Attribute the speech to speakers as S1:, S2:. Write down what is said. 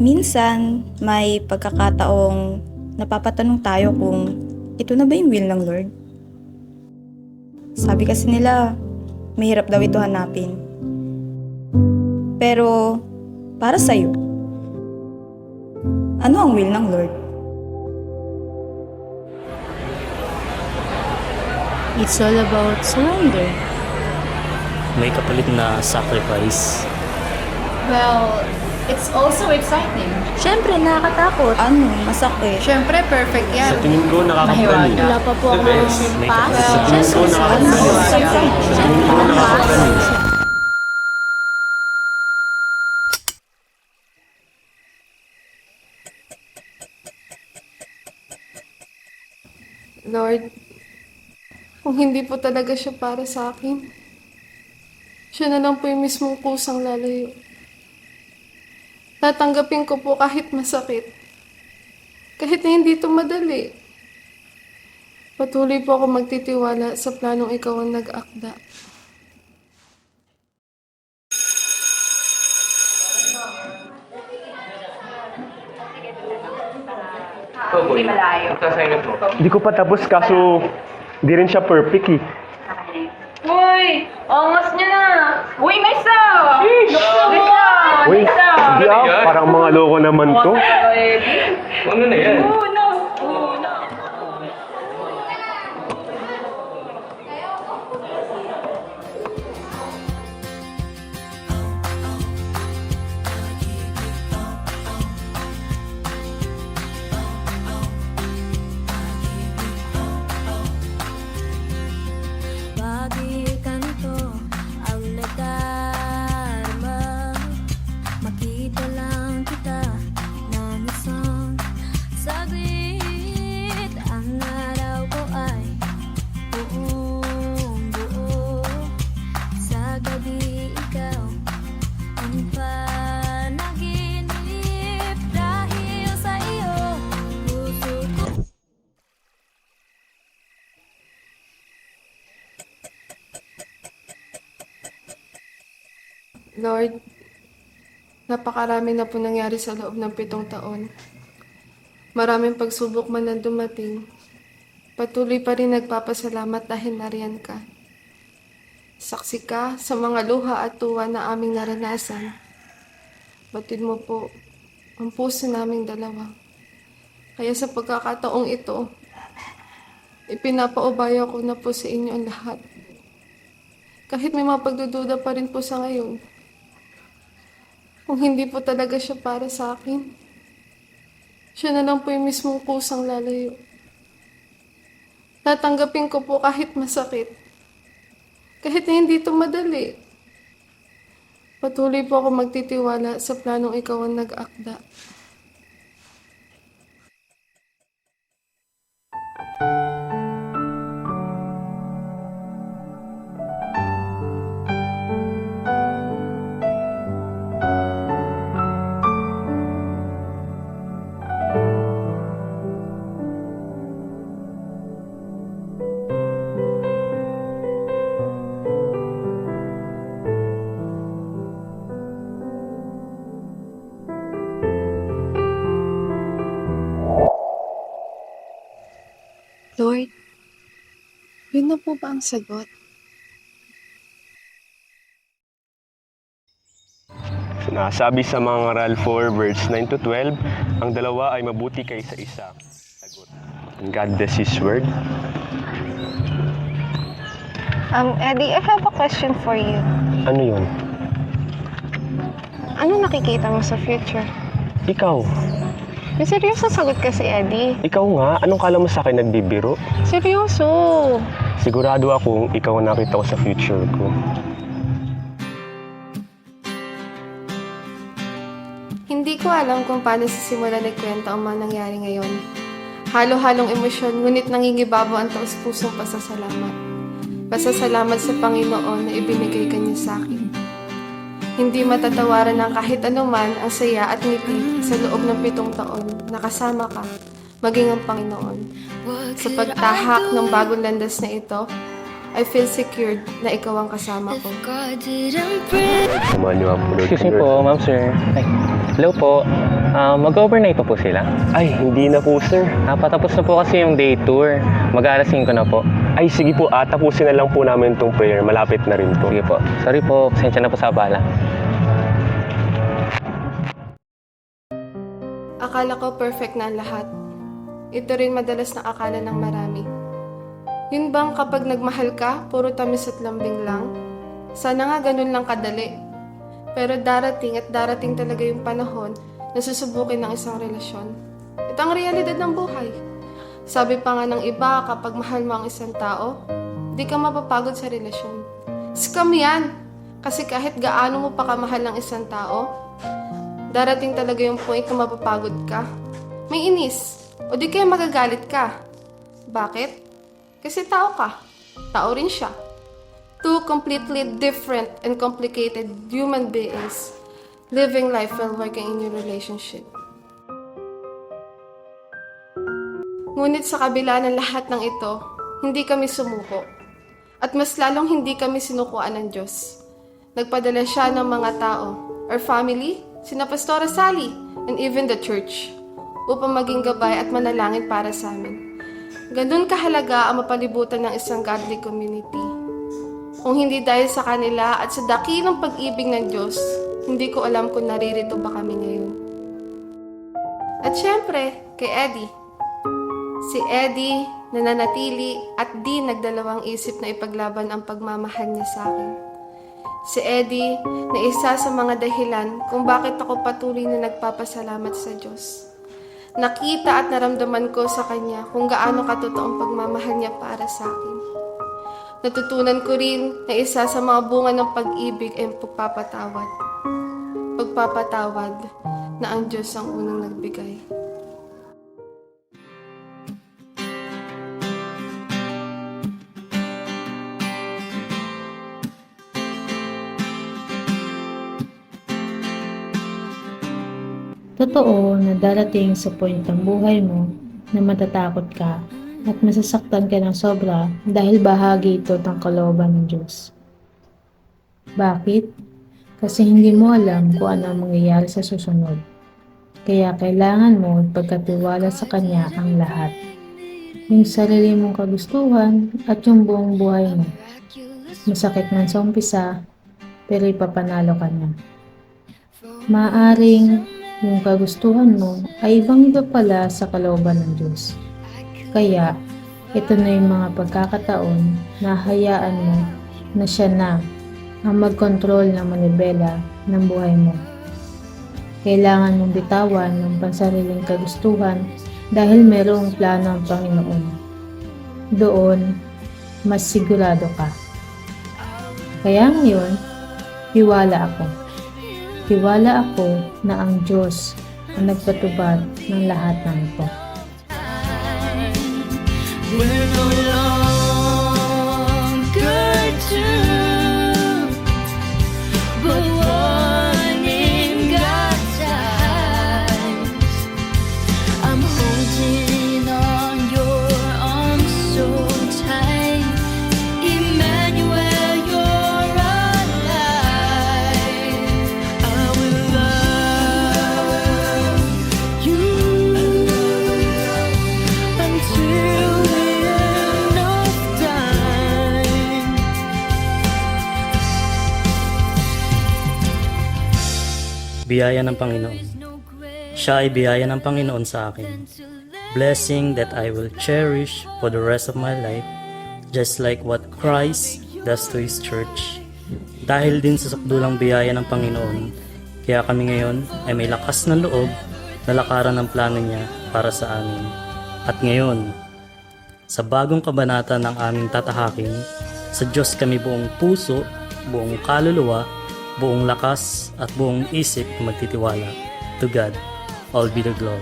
S1: Minsan, may pagkakataong napapatanong tayo kung ito na ba yung will ng Lord? Sabi kasi nila, mahirap daw ito hanapin. Pero, para sa'yo, ano ang will ng Lord?
S2: It's all about surrender.
S3: May kapalit na sacrifice.
S4: Well, it's also exciting.
S2: Siyempre, nakakatakot.
S1: Ano, masakit?
S4: Siyempre, perfect yan.
S3: Sa tingin ko nakakapraning.
S2: Wala pa po ako
S3: May
S2: pa.
S3: kapalit. Sa tingin ko nakakapraning. Sa tingin ko nakakapraning.
S5: Lord, kung hindi po talaga siya para sa akin, siya na lang po yung mismong kusang lalayo. Tatanggapin ko po kahit masakit. Kahit na hindi ito madali. Patuloy po ako magtitiwala sa planong ikaw ang nag-akda.
S6: Hindi malayo. Hindi ko pa tapos kaso di rin siya perfect eh.
S4: Uy! Angas niya na! Uy, may isa!
S6: Uy, hindi parang mga loko naman to.
S7: Ano na yan?
S8: Bakit ganito ang nadarama? Makita lang kita ng isang saglit. Ang araw ko ay buong buo. Sa gabi ikaw ang panaginip. Dahil sa iyo puso ko.
S5: Lord, napakarami na po nangyari sa loob ng 7 taon. Maraming pagsubok man ang dumating. Patuloy pa rin nagpapasalamat dahil nariyan ka. Saksi ka sa mga luha at tuwa na aming naranasan. Batid mo po ang puso naming dalawa. Kaya sa pagkakataong ito, ipinapaubaya ko na po sa inyo ang lahat. Kahit may mga pagdududa pa rin po sa ngayon. Kung hindi po talaga siya para sa akin, siya na lang po yung mismong kusang lalayo. Tatanggapin ko po kahit masakit. Kahit na hindi ito madali. Patuloy po ako magtitiwala sa planong ikaw ang nag-akda. Lord, yun na po ba ang sagot?
S6: Sinasabi sa mga ngaral 4 verse 9 to 12, ang dalawa ay mabuti kaysa isa. Sagot. And God bless His word.
S9: Eddie, I have a question for you.
S6: Ano yun?
S9: Ano nakikita mo sa future?
S6: Ikaw.
S9: May seryoso sagot kasi, Eddie.
S6: Ikaw nga. Anong kala mo sa akin nagbibiro?
S9: Seryoso.
S6: Sigurado akong ikaw ang nakita ko sa future ko.
S5: Hindi ko alam kung paano sisimulan nagkwento ang mga nangyari ngayon. Halo-halong emosyon, ngunit nangingibabaw ang taus-pusong pasasalamat. Pasasalamat sa Panginoon na ibinigay ka niya sa akin. Hindi matatawaran ng kahit anuman ang saya at ngiti sa loob ng 7 taon na kasama ka, maging ang Panginoon. Sa pagtahak ng bagong landas na ito, I feel secured na ikaw ang kasama ko.
S8: God didn't bring
S6: Samahan niyo ako, Lord.
S7: Excuse me po, ma'am sir. Ay, hello po. Mag-overnight pa po sila?
S6: Ay, hindi na po, sir.
S7: Patapos na po kasi yung day tour. Mag-aalasin ko na po.
S6: Ay, sige po, tapusin na lang po namin itong prayer. Malapit na rin po.
S7: Sige po. Sorry po, pasensya na po sa abala.
S5: Akala ko perfect na ang lahat. Ito rin madalas na akala ng marami. Yun bang kapag nagmahal ka, puro tamis at lambing lang? Sana nga ganun lang kadali. Pero darating at darating talaga yung panahon na susubukin ng isang relasyon. Ito ang realidad ng buhay. Sabi pa nga ng iba, kapag mahal mo ang isang tao, di ka mapapagod sa relasyon. Scam yan! Kasi kahit gaano mo pa kamahal ng isang tao, darating talaga yung point na mapapagod ka. May inis, o di kaya magagalit ka. Bakit? Kasi tao ka. Tao rin siya. Two completely different and complicated human beings living life while working in your relationship. Ngunit sa kabila ng lahat ng ito, hindi kami sumuko. At mas lalong hindi kami sinukuan ng Diyos. Nagpadala siya ng mga tao, our family, sina Pastora Sally, and even the church, upang maging gabay at manalangin para sa amin. Ganun kahalaga ang mapalibutan ng isang godly community. Kung hindi dahil sa kanila at sa dakilang pag-ibig ng Diyos, hindi ko alam kung naririto ba kami ngayon. At syempre, kay Eddie. Si Eddie nananatili at di nagdalawang isip na ipaglaban ang pagmamahal niya sa akin. Si Eddie na isa sa mga dahilan kung bakit ako patuloy na nagpapasalamat sa Diyos. Nakita at naramdaman ko sa Kanya kung gaano katotoong pagmamahal niya para sa akin. Natutunan ko rin na isa sa mga bunga ng pag-ibig ay pagpapatawad. Pagpapatawad na ang Diyos ang unang nagbigay.
S2: Totoo na darating sa point ng buhay mo na matatakot ka at masasaktan ka ng sobra dahil bahagi ito ng kalooban ng Diyos. Bakit? Kasi hindi mo alam kung ano ang mangyayari sa susunod. Kaya kailangan mo ipagkatiwala sa Kanya ang lahat. Yung sarili mong kagustuhan at yung buong buhay mo. Masakit man sa umpisa, pero ipapanalo ka na. Maaring yung kagustuhan mo ay ibang-iba pala sa kalooban ng Diyos. Kaya, ito na yung mga pagkakataon na hayaan mo na siya na ang mag-control ng manibela ng buhay mo. Kailangan mong bitawan ng pansariling kagustuhan dahil mayroong plano ang Panginoon. Doon, mas sigurado ka. Kaya ngayon, tiwala ako. Tiwala ako na ang Diyos ang nagpatubad ng lahat ng ito.
S8: We're no longer two, but one in God's eyes. I'm holding on your arms so tight, Emmanuel, you're alive. I will love you until the end of time.
S10: Biyaya ng Panginoon. Siya ay biyaya ng Panginoon sa akin. Blessing that I will cherish for the rest of my life, just like what Christ does to His church. Dahil din sa sakdulang biyaya ng Panginoon, kaya kami ngayon ay may lakas ng loob na lakaran ng plano niya para sa amin. At ngayon, sa bagong kabanata ng aming tatahakin, sa Diyos kami buong puso, buong kaluluwa, buong lakas at buong isip magtitiwala. To God, all be the glory.